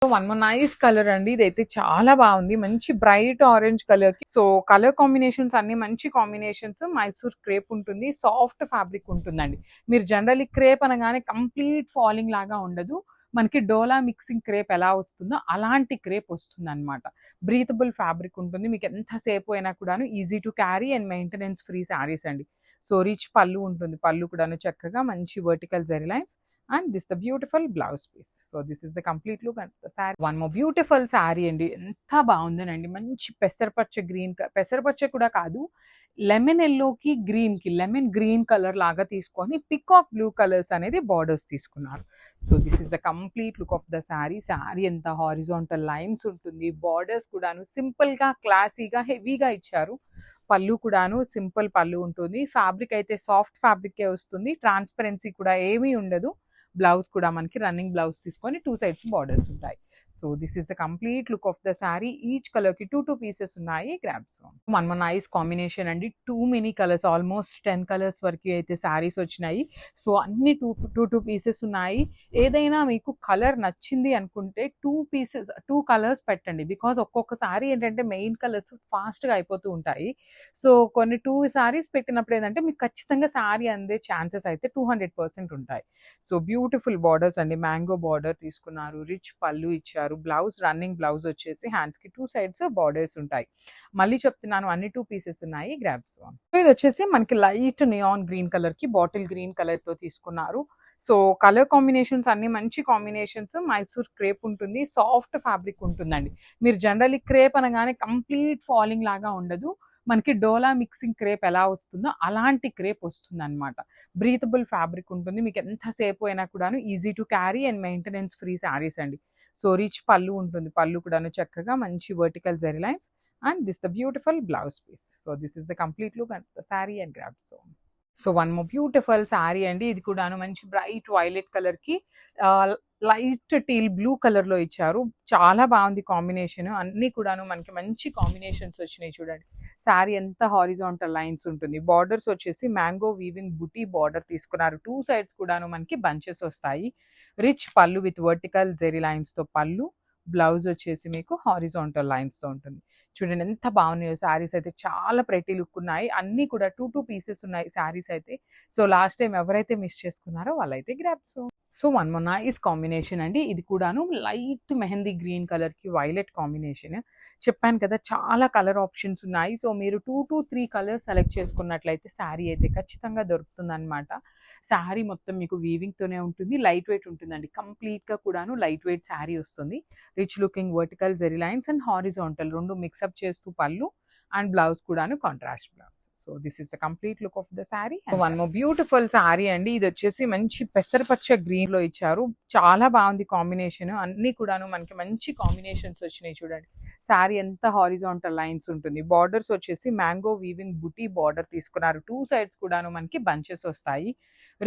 So one more nice colour అండి. ఇదైతే చాలా బాగుంది. మంచి బ్రైట్ ఆరెంజ్ కలర్ కి సో కలర్ కాంబినేషన్స్ అన్ని మంచి కాంబినేషన్స్. మైసూర్ క్రేప్ ఉంటుంది, సాఫ్ట్ ఫ్యాబ్రిక్ ఉంటుందండి. మీరు జనరల్లీ క్రేప్ అనగానే కంప్లీట్ ఫాలింగ్ లాగా ఉండదు. మనకి డోలా మిక్సింగ్ క్రేప్ ఎలా వస్తుందో అలాంటి క్రేప్ వస్తుంది అనమాట. బ్రీతబుల్ ఫ్యాబ్రిక్ ఉంటుంది. మీకు ఎంతసేపు అయినా కూడాను easy to carry and maintenance free saris అండి. సో రిచ్ పళ్ళు ఉంటుంది. పళ్ళు కూడాను చక్కగా మంచి vertical zari lines and this the beautiful blouse piece. So this is the complete look and the saree. One more beautiful saree అండి. ఎంత బాగుందనండి. మంచి పెసరపచ్చ గ్రీన్, పెసరపచ్చ కూడా కాదు, లెమన్ ఎల్లోకి గ్రీన్కి లెమన్ గ్రీన్ కలర్ లాగా తీసుకొని పికాక్ బ్లూ కలర్స్ అనేది బార్డర్స్ తీసుకున్నారు. So this is the complete look of the sari. Sari ఎంత హారిజాంటల్ లైన్స్ ఉంటుంది, బార్డర్స్ కూడాను సింపుల్గా క్లాసీగా హెవీగా ఇచ్చారు. పళ్ళు కూడాను సింపుల్ పళ్ళు ఉంటుంది. ఫ్యాబ్రిక్ అయితే సాఫ్ట్ ఫ్యాబ్రికే వస్తుంది. ట్రాన్స్పరెన్సీ కూడా ఏమీ ఉండదు. బ్లౌజ్ కూడా మనకి రన్నింగ్ బ్లౌజ్ తీసుకొని 2 సైడ్స్ బార్డర్స్ ఉంటాయి. So this is the complete look of the sari. Each colour కి 2 పీసెస్ ఉన్నాయి. గ్రాబ్స్ వన్ నైస్ కాంబినేషన్ అండి. 2 మినీ కలర్స్, ఆల్మోస్ట్ 10 కలర్స్ వరకు అయితే శారీస్ వచ్చినాయి. సో అన్ని 2 పీసెస్ ఉన్నాయి. ఏదైనా మీకు కలర్ నచ్చింది అనుకుంటే 2 కలర్స్ పెట్టండి. బికాస్ ఒక్కొక్క శారీ ఏంటంటే మెయిన్ కలర్స్ ఫాస్ట్గా అయిపోతూ ఉంటాయి. సో కొన్ని 2 శారీస్ పెట్టినప్పుడు ఏంటంటే మీకు ఖచ్చితంగా శారీ అందే ఛాన్సెస్ అయితే 200% ఉంటాయి. సో బ్యూటిఫుల్ బార్డర్స్ అండి. మ్యాంగో బార్డర్ తీసుకున్నారు, రిచ్ పళ్ళు ఇచ్చారు. బ్లౌజ్ రన్నింగ్ బ్లౌజ్ వచ్చేసి హ్యాండ్స్ కి 2 సైడ్స్ బార్డర్స్ ఉంటాయి. మళ్ళీ చెప్తున్నాను, అన్ని 2 పీసెస్ ఉన్నాయి. గ్రాబ్స్ ఇది వచ్చేసి మనకి లైట్ నియాన్ గ్రీన్ కలర్ కి బాటిల్ గ్రీన్ కలర్ తో తీసుకున్నారు. సో కలర్ కాంబినేషన్స్ అన్ని మంచి కాంబినేషన్స్. మైసూర్ క్రేప్ ఉంటుంది, సాఫ్ట్ ఫ్యాబ్రిక్ ఉంటుందండి. మీరు జనరల్లీ క్రేప్ అనగానే కంప్లీట్ ఫాలింగ్ లాగా ఉండదు. మనకి డోలా మిక్సింగ్ క్రేప్ ఎలా వస్తుందో అలాంటి క్రేప్ వస్తుంది అనమాట. బ్రీతబుల్ ఫ్యాబ్రిక్ ఉంటుంది. మీకు ఎంతసేపు అయినా కూడాను easy to carry and maintenance free saris అండి. సో రిచ్ పళ్ళు ఉంటుంది. పళ్ళు కూడాను చక్కగా మంచి vertical zari lines and this the beautiful blouse piece. So this is the complete look and the sari and grabs. So one more beautiful sari అండి. ఇది కూడాను మంచి బ్రైట్ వైలెట్ కలర్ కి లైట్ టీల్ బ్లూ కలర్ లో ఇచ్చారు. చాలా బాగుంది కాంబినేషన్. అన్ని కూడాను మనకి మంచి కాంబినేషన్స్ వచ్చినాయి. చూడండి శారీ ఎంత హారిజాంటల్ లైన్స్ ఉంటుంది. బార్డర్స్ వచ్చేసి మ్యాంగో వీవింగ్ బుటీ బార్డర్ తీసుకున్నారు. 2 సైడ్స్ కూడాను మనకి బంచెస్ వస్తాయి. రిచ్ పళ్ళు విత్ వర్టికల్ జెరీ లైన్స్ తో పళ్ళు. బ్లౌజ్ వచ్చేసి మీకు హారిజాంటల్ లైన్స్ తో ఉంటుంది. చూడండి ఎంత బాగున్నాయో శారీస్ అయితే. చాలా ప్రెటీ లుక్ ఉన్నాయి. అన్ని కూడా 2 పీసెస్ ఉన్నాయి శారీస్ అయితే. సో లాస్ట్ టైం ఎవరైతే మిస్ చేసుకున్నారో వాళ్ళైతే grabs. So one more nice combination అండి. ఇది కూడాను లైట్ మెహందీ గ్రీన్ కలర్ కి వైలెట్ కాంబినేషన్. చెప్పాను కదా చాలా కలర్ ఆప్షన్స్ ఉన్నాయి. సో మీరు 2 to 3 కలర్స్ సెలెక్ట్ చేసుకున్నట్లయితే శారీ అయితే ఖచ్చితంగా దొరుకుతుంది అనమాట. శారీ మొత్తం మీకు వీవింగ్ తోనే ఉంటుంది. లైట్ వెయిట్ ఉంటుందండి. కంప్లీట్ గా కూడాను లైట్ వెయిట్ శారీ వస్తుంది. Rich looking vertical zari lines and horizontal రెండు మిక్స్అప్ చేస్తూ పళ్ళు అండ్ బ్లౌజ్ కూడాను contrast blouse. So this is the complete look of the sari. One more beautiful sari అండి. ఇది వచ్చేసి మంచి పెసరపచ్చ గ్రీన్ లో ఇచ్చారు. చాలా బాగుంది కాంబినేషన్. అన్ని కూడాను మనకి మంచి కాంబినేషన్స్ వచ్చినాయి. చూడండి శారీ ఎంత హారిజాంటల్ లైన్స్ ఉంటుంది. బార్డర్స్ వచ్చేసి మ్యాంగో వీవింగ్ బుటీ బార్డర్ తీసుకున్నారు. 2 సైడ్స్ కూడాను మనకి బంచెస్ వస్తాయి.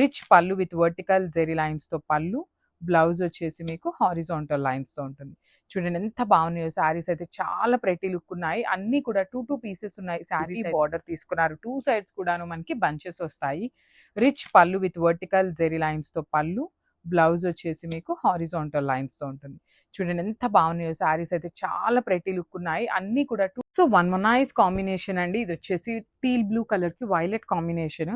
రిచ్ పళ్ళు విత్ వర్టికల్ జెరీ లైన్స్ తో పళ్ళు. బ్లౌజ్ వచ్చేసి మీకు హారిజాంటల్ లైన్స్ తో ఉంటుంది. చూడండి ఎంత బాగున్నాయో శారీస్ అయితే. చాలా ప్రెటీ లుక్ ఉన్నాయి. అన్ని కూడా 2 పీసెస్ ఉన్నాయి. శారీస్ బార్డర్ తీసుకున్నారు. 2 సైడ్స్ కూడాను మనకి బంచెస్ వస్తాయి. రిచ్ పళ్ళు విత్ వర్టికల్ జెరీ లైన్స్ తో పళ్ళు. బ్లౌజ్ వచ్చేసి మీకు హారిజాంటల్ లైన్స్ తో ఉంటుంది. చూడండి ఎంత బాగున్నాయో శారీస్ అయితే. చాలా ప్రెటీ లుక్ ఉన్నాయి. అన్ని కూడా so one more nice combination అండి. ఇది వచ్చేసి టీల్ బ్లూ కలర్ కి వైలెట్ కాంబినేషన్.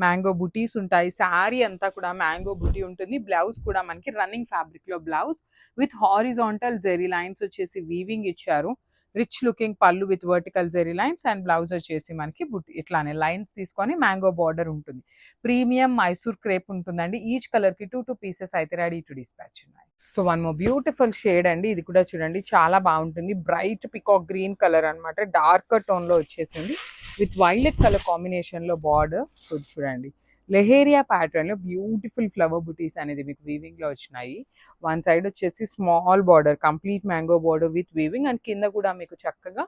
మ్యాంగో బుటీస్ ఉంటాయి. శారీ అంతా కూడా మ్యాంగో బుటీ ఉంటుంది. బ్లౌజ్ కూడా మనకి రన్నింగ్ ఫ్యాబ్రిక్ లో blouse with horizontal zari lines వచ్చేసి వీవింగ్ ఇచ్చారు. రిచ్ లుకింగ్ పళ్ళు with vertical zari lines and blouse వచ్చేసి మనకి బుట్టి ఇట్లానే లైన్స్ తీసుకొని మ్యాంగో బార్డర్ ఉంటుంది. ప్రీమియం మైసూర్ క్రేప్ ఉంటుందండి. ఈచ్ కలర్ కి 2 పీసెస్ అయితే రెడీ టు డిస్పాచ్ ఉన్నాయి. So one more beautiful shade అండి. ఇది కూడా చూడండి చాలా బాగుంటుంది. బ్రైట్ పికాక్ గ్రీన్ కలర్ అనమాట. డార్కర్ టోన్ లో వచ్చేసింది విత్ వైలెట్ కలర్ కాంబినేషన్ లో బార్డర్. సో చూడండి లెహేరియా ప్యాటర్న్ లో బ్యూటిఫుల్ ఫ్లవర్ బుటీస్ అనేది మీకు వీవింగ్ లో వచ్చినాయి. వన్ సైడ్ వచ్చేసి small border, complete mango border with weaving and కింద కూడా మీకు చక్కగా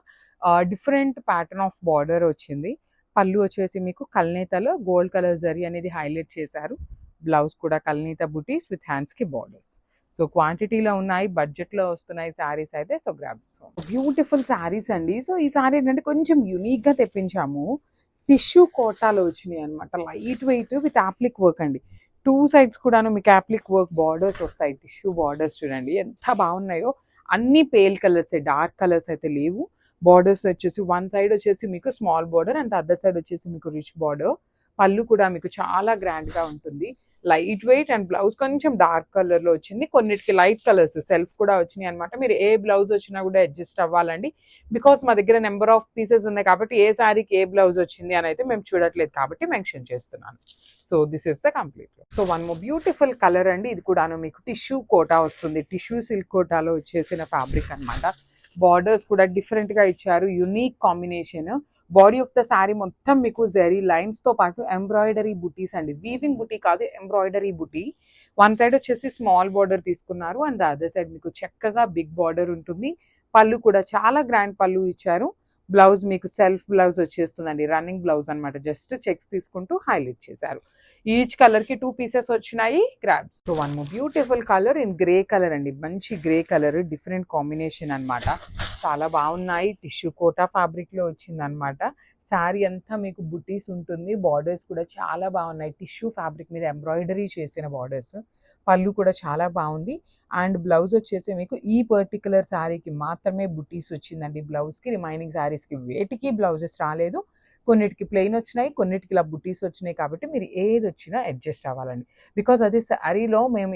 డిఫరెంట్ ప్యాటర్న్ ఆఫ్ బార్డర్ వచ్చింది. పళ్ళు వచ్చేసి మీకు కల్నేతలో గోల్డ్ కలర్ జరీ అనేది హైలైట్ చేశారు. బ్లౌజ్ కూడా కల్నేత బుటీస్ విత్ హ్యాండ్స్ కి బార్డర్స్. సో క్వాంటిటీలో ఉన్నాయి, బడ్జెట్లో వస్తున్నాయి శారీస్ అయితే. సో గ్రాబ్స్ బ్యూటిఫుల్ శారీస్ అండి. సో ఈ శారీ ఏంటంటే కొంచెం యూనిక్గా తెప్పించాము. టిష్యూ కోటాలో వచ్చినాయి అనమాట. లైట్ వెయిట్ విత్ ఆప్లిక్ వర్క్ అండి. టూ సైడ్స్ కూడాను మీకు యాప్లిక్ వర్క్ బార్డర్స్ వస్తాయి, టిష్యూ బార్డర్స్ చూడండి ఎంత బాగున్నాయో. అన్ని పేల్ కలర్స్, డార్క్ కలర్స్ అయితే లేవు. బార్డర్స్ వచ్చేసి వన్ సైడ్ వచ్చేసి మీకు small border and other side వచ్చేసి మీకు రిచ్ బార్డర్. పళ్ళు కూడా మీకు చాలా గ్రాండ్గా ఉంటుంది, లైట్ వెయిట్. అండ్ బ్లౌజ్ కొంచెం డార్క్ కలర్లో వచ్చింది, కొన్నిటికి లైట్ కలర్స్ సెల్ఫ్ కూడా వచ్చినాయి అనమాట. మీరు ఏ బ్లౌజ్ వచ్చినా కూడా అడ్జస్ట్ అవ్వాలండి, బికాస్ మా దగ్గర నెంబర్ ఆఫ్ పీసెస్ ఉన్నాయి కాబట్టి ఏ శారీకి ఏ బ్లౌజ్ వచ్చింది అని అయితే మేము చూడట్లేదు కాబట్టి మెన్షన్ చేస్తున్నాను. So this is the complete. So one more beautiful colour అండి, ఇది కూడాను మీకు టిష్యూ కోటా వస్తుంది, టిష్యూ సిల్క్ కోటాలో వచ్చేసిన ఫ్యాబ్రిక్ అనమాట. బార్డర్స్ కూడా డిఫరెంట్గా ఇచ్చారు, unique combination. Body of the sari మొత్తం మీకు జెరీ లైన్స్తో పాటు ఎంబ్రాయిడరీ బుటీస్ అండి, వీవింగ్ బుటీ కాదు ఎంబ్రాయిడరీ బుటీ. వన్ సైడ్ వచ్చేసి స్మాల్ బార్డర్ తీసుకున్నారు అండ్ ద అదర్ సైడ్ మీకు చక్కగా బిగ్ బార్డర్ ఉంటుంది. పళ్ళు కూడా చాలా గ్రాండ్ పళ్ళు ఇచ్చారు. బ్లౌజ్ మీకు సెల్ఫ్ బ్లౌజ్ వచ్చేస్తుందండి, రన్నింగ్ బ్లౌజ్ అనమాట, జస్ట్ చెక్స్ తీసుకుంటూ హైలైట్ చేశారు. ఈచ్ కలర్ కి 2 పీసెస్ వచ్చినాయి, grabs. So one more beautiful colour in grey colour అండి, మంచి గ్రే కలర్, డిఫరెంట్ కాంబినేషన్ అనమాట. చాలా బాగున్నాయి, టిష్యూ కోటా ఫ్యాబ్రిక్ లో వచ్చింది అనమాట. శారీ అంతా మీకు బుటీస్ ఉంటుంది, బార్డర్స్ కూడా చాలా బాగున్నాయి, టిష్యూ ఫ్యాబ్రిక్ మీద ఎంబ్రాయిడరీ చేసిన బార్డర్స్. పళ్ళు కూడా చాలా బాగుంది. అండ్ బ్లౌజ్ వచ్చేసి మీకు ఈ పర్టికులర్ శారీకి మాత్రమే బుటీస్ వచ్చిందండి బ్లౌజ్కి, రిమైనింగ్ శారీస్కి వేటికి బ్లౌజెస్ రాలేదు. కొన్నిటికి ప్లెయిన్ వచ్చినాయి, కొన్నిటికి ఇలా బుటీస్ వచ్చినాయి కాబట్టి మీరు ఏది వచ్చినా అడ్జస్ట్ అవ్వాలండి. బికాజ్ అది శారీలో మేము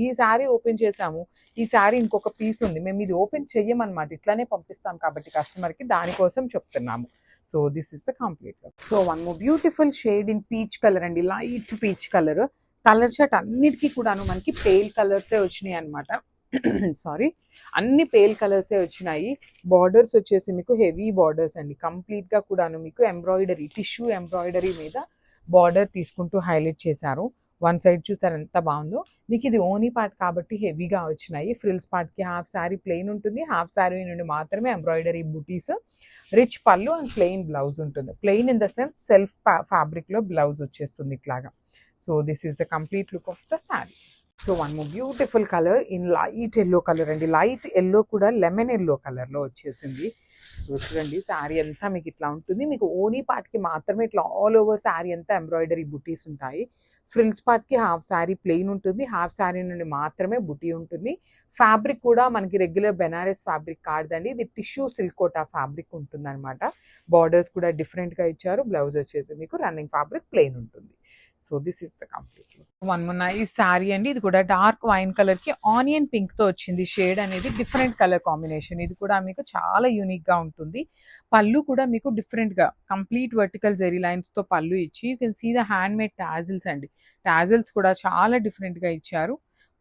ఈ శారీ ఓపెన్ చేసాము, ఈ శారీ ఇంకొక పీస్ ఉంది, మేము ఇది ఓపెన్ చెయ్యమన్నమాట, ఇట్లానే పంపిస్తాం కాబట్టి కస్టమర్కి, దానికోసం చెప్తున్నాము. So this is the complete. So one more beautiful shade in peach colour అండి, light peach colour. Colour shirt అన్నిటికీ కూడాను మనకి పేల్ కలర్సే వచ్చినాయి అనమాట. సారీ, అన్ని పేల్ కలర్సే వచ్చినాయి. బార్డర్స్ వచ్చేసి మీకు హెవీ బార్డర్స్ అండి, కంప్లీట్గా కూడాను మీకు ఎంబ్రాయిడరీ, టిష్యూ ఎంబ్రాయిడరీ మీద బార్డర్ తీసుకుంటూ హైలైట్ చేశారు. వన్ సైడ్ చూసారు ఎంత బాగుందో. మీకు ఇది ఓనీ పార్ట్ కాబట్టి హెవీగా వచ్చినాయి. ఫ్రిల్స్ పార్ట్కి హాఫ్ శారీ ప్లెయిన్ ఉంటుంది, హాఫ్ శారీ నుండి మాత్రమే ఎంబ్రాయిడరీ బుటీస్, రిచ్ పళ్ళు అండ్ ప్లెయిన్ బ్లౌజ్ ఉంటుంది. Plain in the sense self ఫ్యాబ్రిక్లో బ్లౌజ్ వచ్చేస్తుంది ఇట్లాగా. So this is the complete look of the sari. So one more beautiful colour in light yellow colour అండి, light yellow కూడా lemon yellow కలర్లో వచ్చేసింది. So చూడండి శారీ అంతా మీకు ఇట్లా ఉంటుంది. మీకు ఓనీ పార్ట్కి మాత్రమే ఇట్లా ఆల్ ఓవర్ శారీ అంతా ఎంబ్రాయిడరీ బుటీస్ ఉంటాయి. ఫ్రిల్స్ పార్ట్కి హాఫ్ శారీ ప్లెయిన్ ఉంటుంది, హాఫ్ శారీ నుండి మాత్రమే బుటీ ఉంటుంది. ఫ్యాబ్రిక్ కూడా మనకి రెగ్యులర్ బెనారస్ ఫ్యాబ్రిక్ కాదండి, ఇది టిష్యూ సిల్క్ కోటా ఫ్యాబ్రిక్ ఉంటుంది అనమాట. బార్డర్స్ కూడా డిఫరెంట్గా ఇచ్చారు. బ్లౌజ్ వచ్చేసి మీకు రన్నింగ్ ఫ్యాబ్రిక్ ప్లెయిన్ ఉంటుంది. So this is the complete look. One మొన్న ఈ శారీ అండి, ఇది కూడా డార్క్ వైన్ కలర్ కి ఆనియన్ పింక్ తో వచ్చింది. షేడ్ అనేది డిఫరెంట్ కలర్ కాంబినేషన్, ఇది కూడా మీకు చాలా యూనిక్ గా ఉంటుంది. పళ్ళు కూడా మీకు డిఫరెంట్ గా కంప్లీట్ వర్టికల్ జెరీ లైన్స్ తో పళ్ళు ఇచ్చి, you can see the handmade tassels అండి, టాజిల్స్ కూడా చాలా డిఫరెంట్ గా ఇచ్చారు.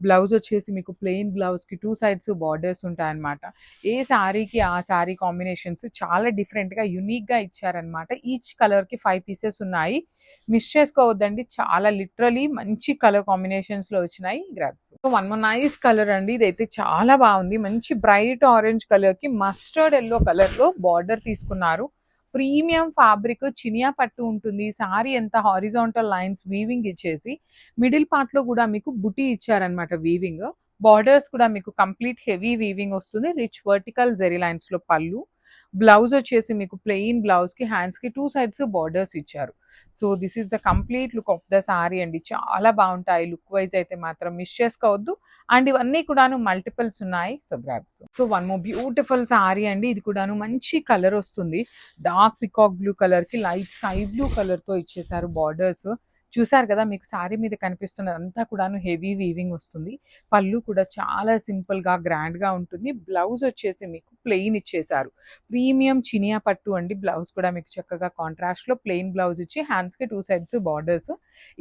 బ్లౌజ్ వచ్చేసి మీకు ప్లెయిన్ బ్లౌజ్ కి 2 సైడ్స్ బార్డర్స్ ఉంటాయన్నమాట. ఏ శారీకి ఆ శారీ కాంబినేషన్స్ చాలా డిఫరెంట్ గా యునిక్ గా ఇచ్చారనమాట. ఈచ్ కలర్ కి 5 పీసెస్ ఉన్నాయి, మిస్ చేసుకోవద్దండి, చాలా లిటరలీ మంచి కలర్ కాంబినేషన్స్ లో వచ్చినాయి. Grabs. So one more nice colour అండి, ఇదైతే చాలా బాగుంది, మంచి బ్రైట్ ఆరెంజ్ కలర్ కి మస్టర్డ్ ఎల్లో కలర్ లో బార్డర్ తీసుకున్నారు. ప్రీమియం ఫ్యాబ్రిక్, చినియా పట్టు ఉంటుంది. సారీ ఎంత హారిజాంటల్ లైన్స్ వీవింగ్ ఇచ్చేసి మిడిల్ పార్ట్ లో కూడా మీకు బుటీ ఇచ్చారనమాట వీవింగ్. బార్డర్స్ కూడా మీకు కంప్లీట్ హెవీ వీవింగ్ వస్తుంది, రిచ్ వర్టికల్ జెరీ లైన్స్ లో పళ్ళు. బ్లౌజ్ వచ్చేసి మీకు ప్లెయిన్ బ్లౌజ్ కి హ్యాండ్స్ కి 2 సైడ్స్ బార్డర్స్ ఇచ్చారు. So this is the complete look of the sorry అండి, చాలా బాగుంటాయి. లుక్ వైజ్ అయితే మాత్రం మిస్ చేసుకోవద్దు. అండ్ ఇవన్నీ కూడాను మల్టిపుల్స్ ఉన్నాయి. So grabs. So one more beautiful sorry అండి, ఇది కూడాను మంచి కలర్ వస్తుంది, డార్క్ పికాక్ బ్లూ కలర్ కి లైట్ స్కై బ్లూ కలర్ తో ఇచ్చేసారు బార్డర్స్. చూసారు కదా, మీకు శారీ మీద కనిపిస్తున్నది అంతా కూడాను హెవీ వీవింగ్ వస్తుంది. పళ్ళు కూడా చాలా సింపుల్ గా గ్రాండ్ గా ఉంటుంది. బ్లౌజ్ వచ్చేసి మీకు ప్లెయిన్ ఇచ్చేసారు, ప్రీమియం చినియా పట్టు అండి. బ్లౌజ్ కూడా మీకు చక్కగా కాంట్రాస్ట్ లో ప్లెయిన్ బ్లౌజ్ ఇచ్చి హ్యాండ్స్ కి 2 సైడ్స్ బార్డర్స్.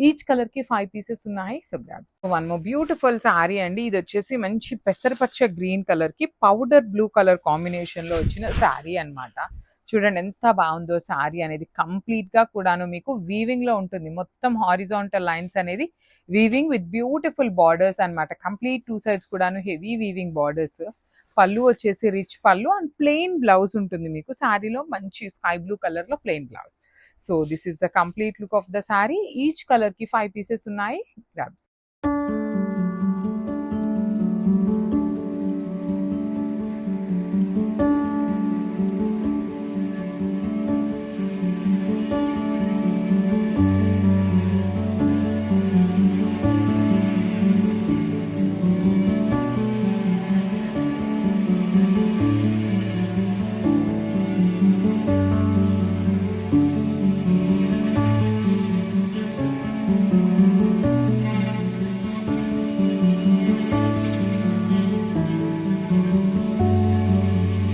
ఈచ్ కలర్ కి 5 పీసెస్ ఉన్నాయి. So grabs. One more beautiful sorry అండి, ఇది వచ్చేసి మంచి పెసరపచ్చ గ్రీన్ కలర్ కి పౌడర్ బ్లూ కలర్ కాంబినేషన్ లో వచ్చిన సారీ అన్నమాట. చూడండి ఎంత బాగుందో సారీ అనేది, కంప్లీట్ గా కూడాను మీకు వీవింగ్ లో ఉంటుంది. మొత్తం హారిజాంటల్ లైన్స్ అనేది వీవింగ్ విత్ బ్యూటిఫుల్ బార్డర్స్ అన్నమాట. కంప్లీట్ 2 సైడ్స్ కూడాను హెవీ వీవింగ్ బార్డర్స్. పళ్ళు వచ్చేసి రిచ్ పళ్ళు అండ్ ప్లెయిన్ బ్లౌజ్ ఉంటుంది మీకు. శారీలో మంచి స్కై బ్లూ కలర్ లో plain blouse. So this is the complete look of the sari. Each colour కి 5 పీసెస్ ఉన్నాయి. గ్రాబ్స్.